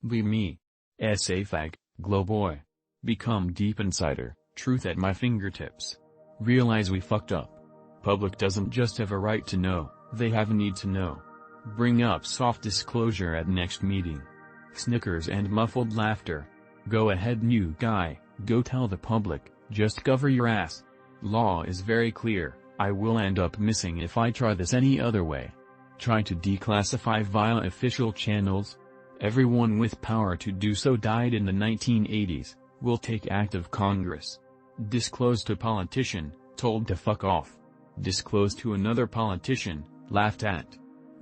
Be me. SA Fag, Glow Boy. Become Deep Insider, truth at my fingertips. Realize we fucked up. Public doesn't just have a right to know, they have a need to know. Bring up soft disclosure at next meeting. Snickers and muffled laughter. Go ahead new guy, go tell the public, just cover your ass. Law is very clear, I will end up missing if I try this any other way. Try to declassify via official channels? Everyone with power to do so died in the 1980s, will take act of Congress. Disclose to politician, told to fuck off. Disclose to another politician, laughed at.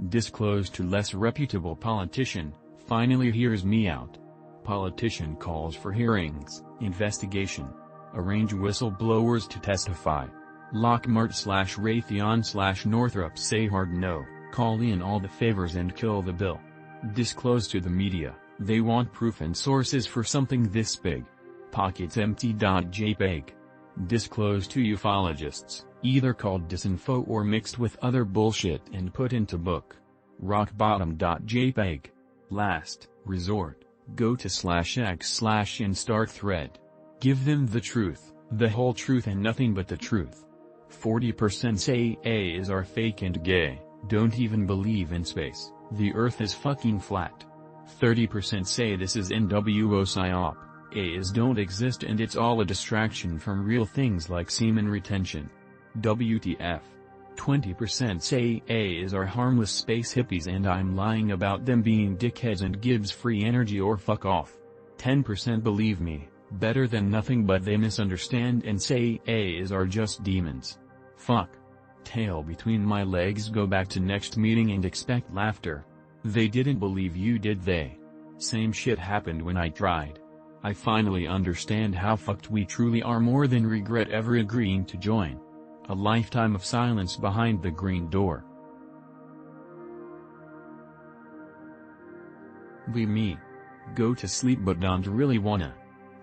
Disclose to less reputable politician, finally hears me out. Politician calls for hearings, investigation. Arrange whistleblowers to testify. Lockmart/Raytheon/Northrop say hard no, call in all the favors and kill the bill. Disclose to the media, they want proof and sources for something this big. Pockets empty.jpg. Disclose to ufologists, either called disinfo or mixed with other bullshit and put into book. Rockbottom.jpg. Last resort, go to /x/ and start thread. Give them the truth, the whole truth and nothing but the truth. 40% say A is are fake and gay, don't even believe in space, the earth is fucking flat. 30% say this is NWO psyop, A's don't exist and it's all a distraction from real things like semen retention. WTF. 20% say A's are harmless space hippies and I'm lying about them being dickheads and gives free energy or fuck off. 10% believe me, better than nothing but they misunderstand and say A's are just demons. Fuck. Tail between my legs go back to next meeting and expect laughter. They didn't believe you did they? Same shit happened when I tried. I finally understand how fucked we truly are more than regret ever agreeing to join. A lifetime of silence behind the green door. Be me. Go to sleep but don't really wanna.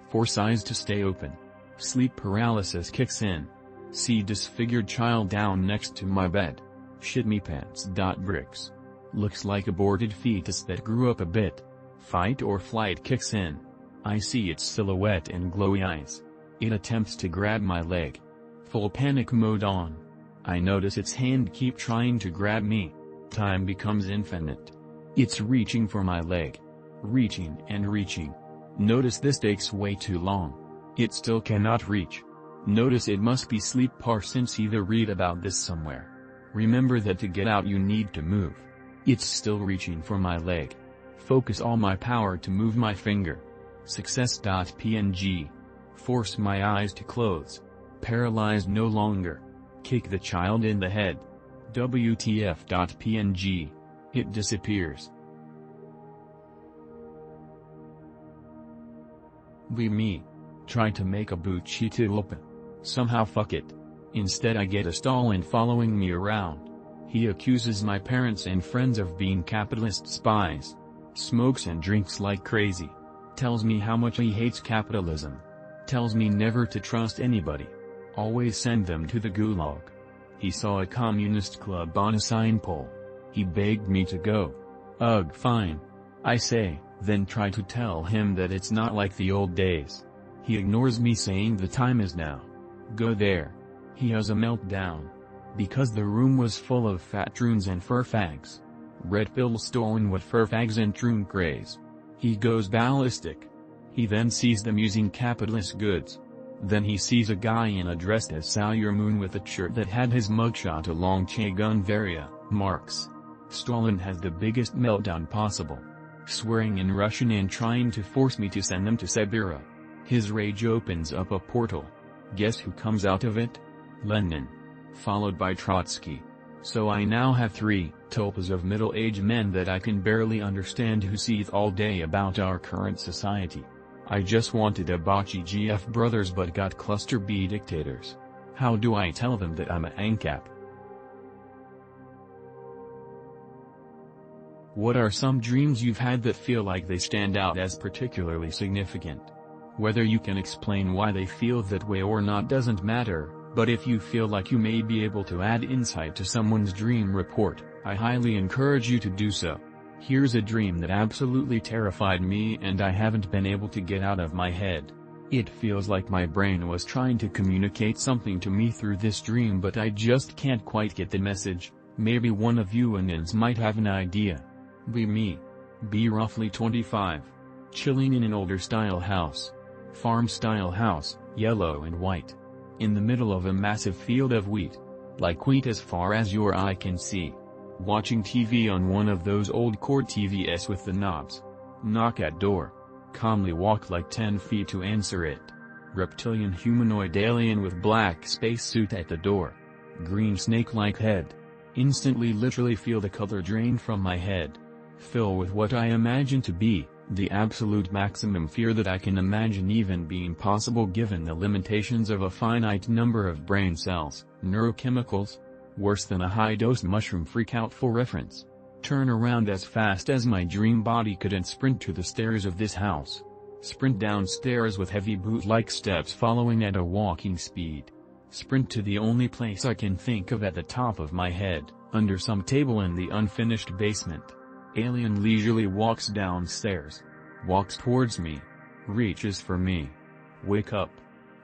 Force eyes to stay open. Sleep paralysis kicks in. See disfigured child down next to my bed. Shit me pants. Bricks. Looks like aborted fetus that grew up a bit. Fight or flight kicks in. I see its silhouette and glowy eyes. It attempts to grab my leg. Full panic mode on. I notice its hand keep trying to grab me. Time becomes infinite. It's reaching for my leg. Reaching and reaching. Notice this takes way too long. It still cannot reach. Notice it must be sleep since either read about this somewhere. Remember that to get out you need to move. It's still reaching for my leg. Focus all my power to move my finger. Success.png. Force my eyes to close. Paralyzed no longer. Kick the child in the head. WTF.png. It disappears. Be me. Try to make a Bucci to open. Somehow fuck it. Instead I get a Stalin following me around. He accuses my parents and friends of being capitalist spies. Smokes and drinks like crazy. Tells me how much he hates capitalism. Tells me never to trust anybody. Always send them to the gulag. He saw a communist club on a sign pole. He begged me to go. Ugh, fine. I say, then try to tell him that it's not like the old days. He ignores me saying the time is now. Go there. He has a meltdown. Because the room was full of fat troons and fur fags. Red pill stolen what fur fags and troon craze. He goes ballistic. He then sees them using capitalist goods. Then he sees a guy in a dress as Sailor Moon with a shirt that had his mugshot along Che Guevara, Marx. Stalin has the biggest meltdown possible. Swearing in Russian and trying to force me to send them to Siberia. His rage opens up a portal. Guess who comes out of it? Lenin. Followed by Trotsky. So I now have 3 tulpas of middle-aged men that I can barely understand who seethe all day about our current society. I just wanted a bocce GF brothers but got cluster B dictators. How do I tell them that I'm a ANCAP? What are some dreams you've had that feel like they stand out as particularly significant? Whether you can explain why they feel that way or not doesn't matter, but if you feel like you may be able to add insight to someone's dream report, I highly encourage you to do so. Here's a dream that absolutely terrified me and I haven't been able to get out of my head. It feels like my brain was trying to communicate something to me through this dream, but I just can't quite get the message. Maybe one of you Indians might have an idea. Be me. Be roughly 25. Chilling in an older style house. Farm style house, yellow and white. In the middle of a massive field of wheat. Like wheat as far as your eye can see. Watching TV on one of those old cord TVs with the knobs. Knock at door. Calmly walk like 10 feet to answer it. Reptilian humanoid alien with black spacesuit at the door. Green snake-like head. Instantly literally feel the color drain from my head. Fill with what I imagine to be the absolute maximum fear that I can imagine even being possible given the limitations of a finite number of brain cells, neurochemicals. Worse than a high-dose mushroom freakout for reference. Turn around as fast as my dream body could and sprint to the stairs of this house. Sprint downstairs with heavy boot-like steps following at a walking speed. Sprint to the only place I can think of at the top of my head, under some table in the unfinished basement. Alien leisurely walks downstairs. Walks towards me. Reaches for me. Wake up.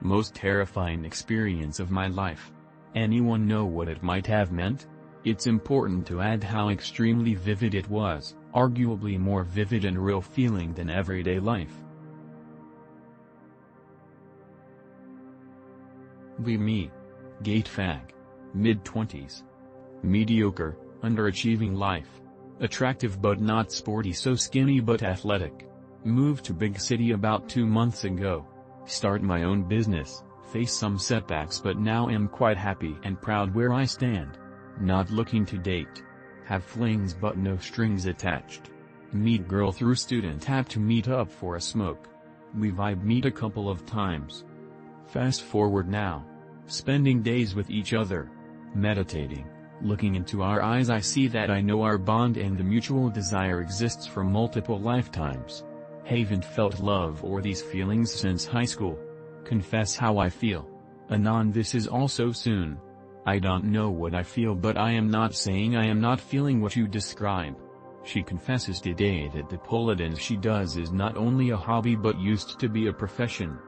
Most terrifying experience of my life. Anyone know what it might have meant? It's important to add how extremely vivid it was, arguably more vivid and real feeling than everyday life. Be me. Gate fag. Mid-20s. Mediocre, underachieving life. Attractive but not sporty, so skinny but athletic. Moved to big city about 2 months ago. Start my own business. Face some setbacks but now am quite happy and proud where I stand. Not looking to date. Have flings but no strings attached. Meet girl through student app to meet up for a smoke. We vibe meet a couple of times. Fast forward now. Spending days with each other. Meditating. Looking into our eyes I see that I know our bond and the mutual desire exists for multiple lifetimes. Haven't felt love or these feelings since high school. Confess how I feel. Anon, this is also soon. I don't know what I feel, but I am not saying I am not feeling what you describe. She confesses today that the pole dance she does is not only a hobby but used to be a profession.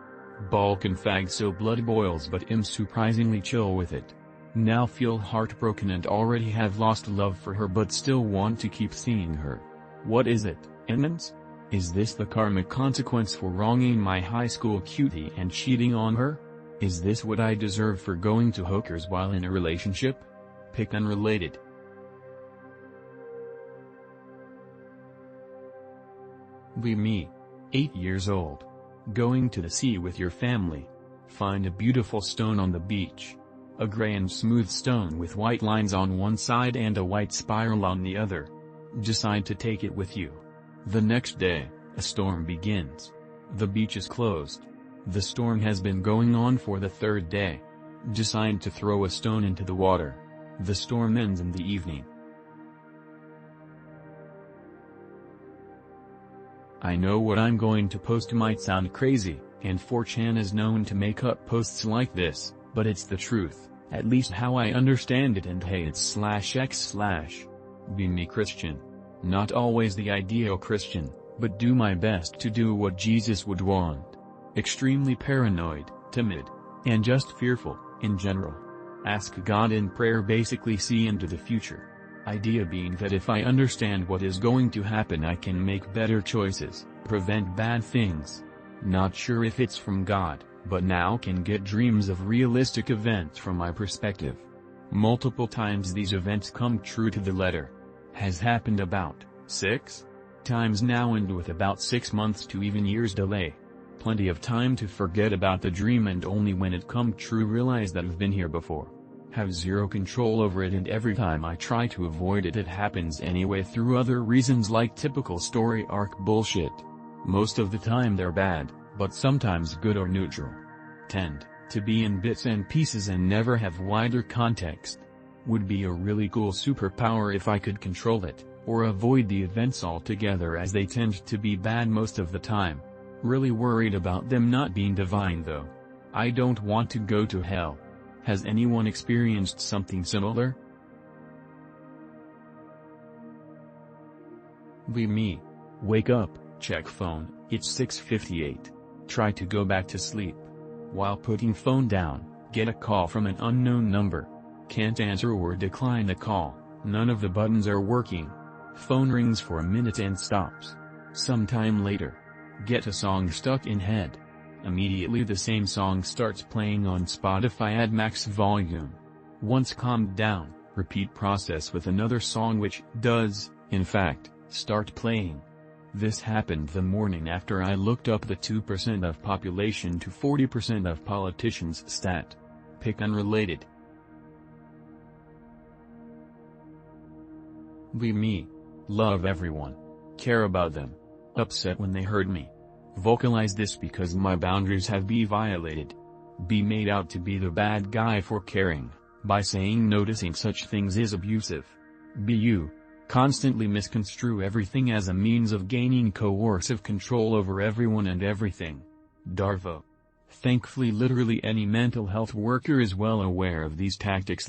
Balkan fag, so blood boils but am surprisingly chill with it. Now feel heartbroken and already have lost love for her but still want to keep seeing her. What is it, Emmons? Is this the karmic consequence for wronging my high school cutie and cheating on her? Is this what I deserve for going to hookers while in a relationship? Pick unrelated. Be me. 8 years old. Going to the sea with your family. Find a beautiful stone on the beach. A gray and smooth stone with white lines on one side and a white spiral on the other. Decide to take it with you. The next day, a storm begins. The beach is closed. The storm has been going on for the 3rd day. Decide to throw a stone into the water. The storm ends in the evening. I know what I'm going to post might sound crazy, and 4chan is known to make up posts like this, but it's the truth, at least how I understand it, and hey, it's /x/. Be me Christian. Not always the ideal Christian, but do my best to do what Jesus would want. Extremely paranoid, timid, and just fearful, in general. Ask God in prayer, basically see into the future. Idea being that if I understand what is going to happen I can make better choices, prevent bad things. Not sure if it's from God, but now can get dreams of realistic events from my perspective. Multiple times these events come true to the letter. Has happened about 6 times now, and with about 6 months to even years delay. Plenty of time to forget about the dream and only when it come true realize that I've been here before. Have zero control over it, and every time I try to avoid it, it happens anyway through other reasons like typical story arc bullshit. Most of the time they're bad, but sometimes good or neutral. Tend to be in bits and pieces and never have wider context. Would be a really cool superpower if I could control it, or avoid the events altogether as they tend to be bad most of the time. Really worried about them not being divine though. I don't want to go to hell. Has anyone experienced something similar? Be me. Wake up, check phone, it's 6:58. Try to go back to sleep. While putting phone down, get a call from an unknown number. Can't answer or decline the call, none of the buttons are working. Phone rings for a minute and stops. Sometime later. Get a song stuck in head. Immediately the same song starts playing on Spotify at max volume. Once calmed down, repeat process with another song which does, in fact, start playing. This happened the morning after I looked up the 2% of population to 40% of politicians stat. Pick unrelated. Be me. Love everyone. Care about them. Upset when they hurt me. Vocalize this because my boundaries have been violated. Be made out to be the bad guy for caring, by saying noticing such things is abusive. Be you. Constantly misconstrue everything as a means of gaining coercive control over everyone and everything. Darvo. Thankfully literally any mental health worker is well aware of these tactics.